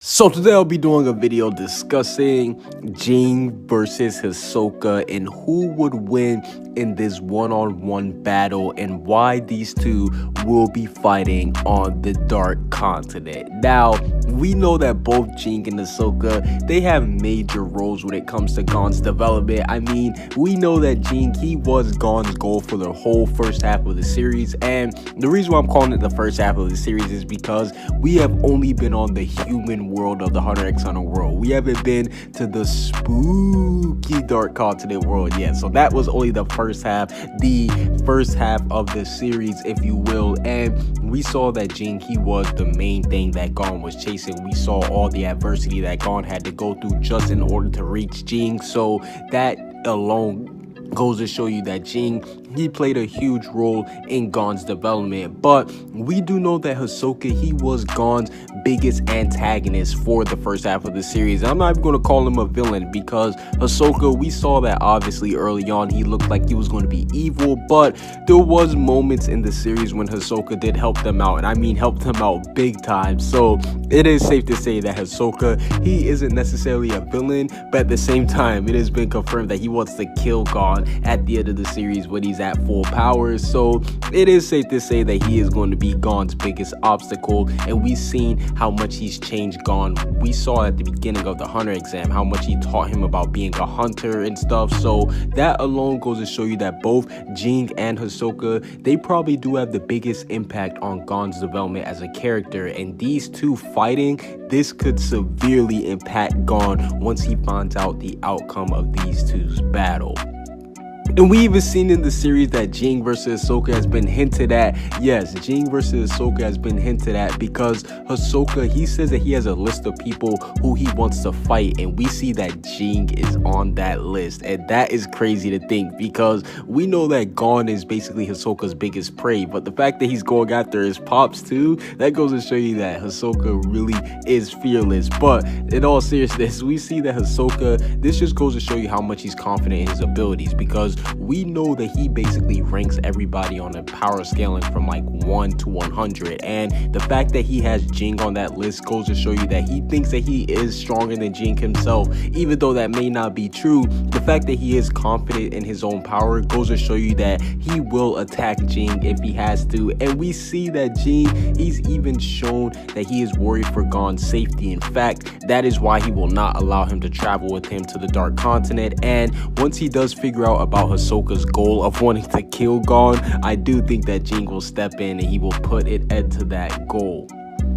So today I'll be doing a video discussing Ging versus Hisoka and who would win in this one-on-one battle and why these two will be fighting on the Dark Continent. Now, we know that both Ging and Hisoka, they have major roles when it comes to Gon's development. I mean, we know that Ging, he was Gon's goal for the whole first half of the series, and the reason why I'm calling it the first half of the series is because we have only been on the human world of the Hunter x Hunter world. We haven't been to the spooky Dark Continent world yet. So that was only the first half of the series, if you will. And we saw that Ging, he was the main thing that Gon was chasing. We saw all the adversity that Gon had to go through just in order to reach Ging. So that alone goes to show you that Ging, he played a huge role in Gon's development. But we do know that Hisoka, he was Gon's biggest antagonist for the first half of the series. I'm not even going to call him a villain because Hisoka, we saw that obviously early on he looked like he was going to be evil, but there was moments in the series when Hisoka did help them out, and I mean helped them out big time. So it is safe to say that Hisoka, he isn't necessarily a villain, but at the same time it has been confirmed that he wants to kill Gon at the end of the series when he's at full power. So it is safe to say that he is going to be Gon's biggest obstacle, and we've seen how much he's changed Gon. We saw at the beginning of the Hunter exam how much he taught him about being a hunter and stuff. So that alone goes to show you that both Ging and Hisoka, they probably do have the biggest impact on Gon's development as a character, and these two fighting, this could severely impact Gon once he finds out the outcome of these two's battle. And we even seen in the series that Ging versus Hisoka has been hinted at. Yes, Ging versus Hisoka has been hinted at because Hisoka, he says that he has a list of people who he wants to fight, and we see that Ging is on that list, and that is crazy to think because we know that Gon is basically Hisoka's biggest prey, but the fact that he's going after his pops too, that goes to show you that Hisoka really is fearless. But in all seriousness, we see that Hisoka, this just goes to show you how much he's confident in his abilities, because we know that he basically ranks everybody on a power scaling from like 1 to 100, and the fact that he has Ging on that list goes to show you that he thinks that he is stronger than Ging himself. Even though that may not be true, the fact that he is confident in his own power goes to show you that he will attack Ging if he has to. And we see that Ging, he's even shown that he is worried for Gon's safety. In fact, that is why he will not allow him to travel with him to the Dark Continent. And once he does figure out about Hisoka's goal of wanting to kill Gon, I do think that Ging will step in and he will put it into that goal.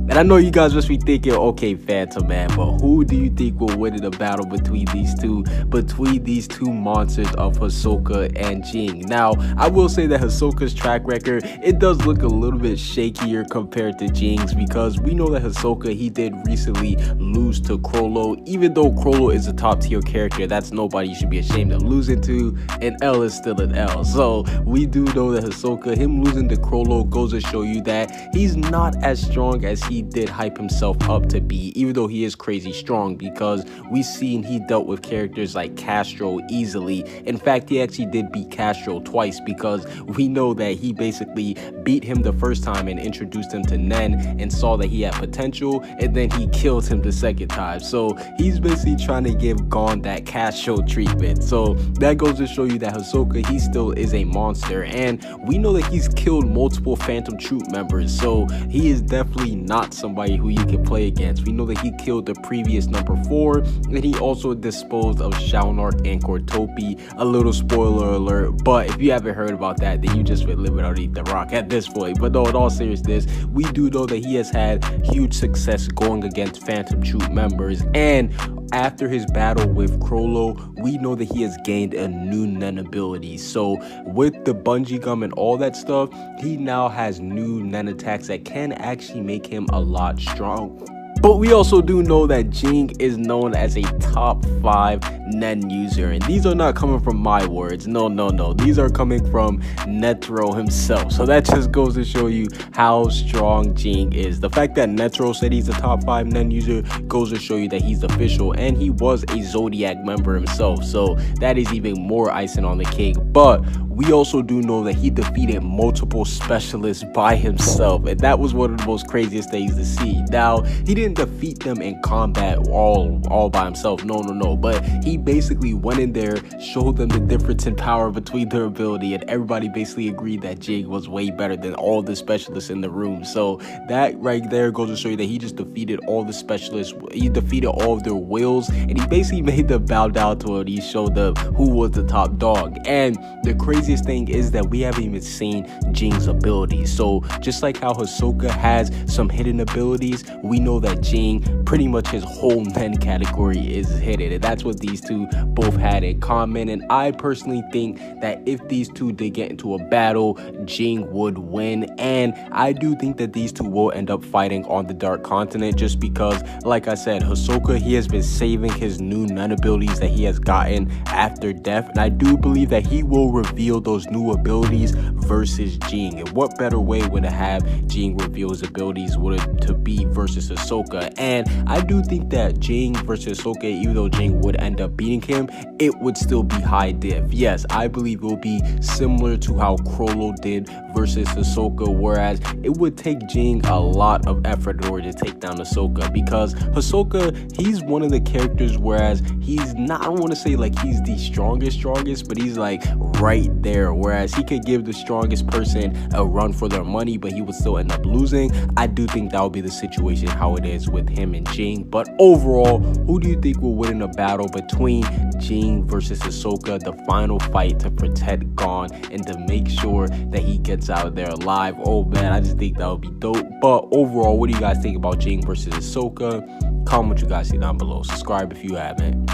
And I know you guys must be thinking, okay, Phantom Man, but who do you think will win in a battle between these two monsters of Hisoka and Ging? Now, I will say that Hisoka's track record, it does look a little bit shakier compared to Jing's, because we know that Hisoka, he did recently lose to Chrollo. Even though Chrollo is a top tier character, that's nobody you should be ashamed of losing to. An L is still an L. So we do know that Hisoka, him losing to Chrollo goes to show you that he's not as strong as he did hype himself up to be, even though he is crazy strong, because we've seen he dealt with characters like Castro easily. In fact, he actually did beat Castro twice, because we know that he basically beat him the first time and introduced him to Nen and saw that he had potential, and then he killed him the second time. So he's basically trying to give Gon that Castro treatment. So that goes to show you that Hisoka, he still is a monster, and we know that he's killed multiple Phantom Troop members, so he is definitely not somebody who you can play against. We know that he killed the previous number 4, and he also disposed of Shaunark and Cortopi. A little spoiler alert, but if you haven't heard about that, then you just been living underneath the rock at this point. But no, in all seriousness, we do know that he has had huge success going against Phantom Troop members, and after his battle with Chrollo, we know that he has gained a new Nen ability. So with the bungee gum and all that stuff, he now has new Nen attacks that can actually make him a lot strong. But we also do know that Ging is known as a top 5 Nen user, and these are not coming from my words. No, these are coming from Netero himself. So that just goes to show you how strong Ging is. The fact that Netero said he's a top 5 Nen user goes to show you that he's official, and he was a Zodiac member himself, so that is even more icing on the cake. But we also do know that he defeated multiple specialists by himself, and that was one of the most craziest things to see. Now, he didn't defeat them in combat all by himself, no, but he basically went in there, showed them the difference in power between their ability, and everybody basically agreed that Ging was way better than all the specialists in the room. So that right there goes to show you that he just defeated all the specialists, he defeated all of their wills, and he basically made them bow down to it. He showed them who was the top dog. And the craziest thing is that we haven't even seen Jing's abilities. So just like how Hisoka has some hidden abilities, we know that Ging, pretty much his whole men category is hidden, and that's what these two both had in common. And I personally think that if these two did get into a battle, Ging would win, and I do think that these two will end up fighting on the Dark Continent, just because, like I said, Hisoka, he has been saving his new nun abilities that he has gotten after death, and I do believe that he will reveal those new abilities versus Ging. And what better way would to have Ging reveal his abilities would it to be versus Hisoka? And I do think that Ging versus Hisoka, even though Ging would end up beating him, it would still be high diff. Yes, I believe it will be similar to how Crollo did versus Hisoka, whereas it would take Ging a lot of effort in order to take down Hisoka, because Hisoka, he's one of the characters, whereas he's not, I don't want to say like he's the strongest, but he's like right there, whereas he could give the strongest person a run for their money, but he would still end up losing. I do think that would be the situation how it is with him and Ging. But overall, who do you think will win in a battle between Ging versus Hisoka, the final fight to protect Gon and to make sure that he gets out of there alive? Oh man, I just think that would be dope. But overall, what do you guys think about Ging versus Hisoka? Comment what you guys see down below. Subscribe if you haven't.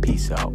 Peace out.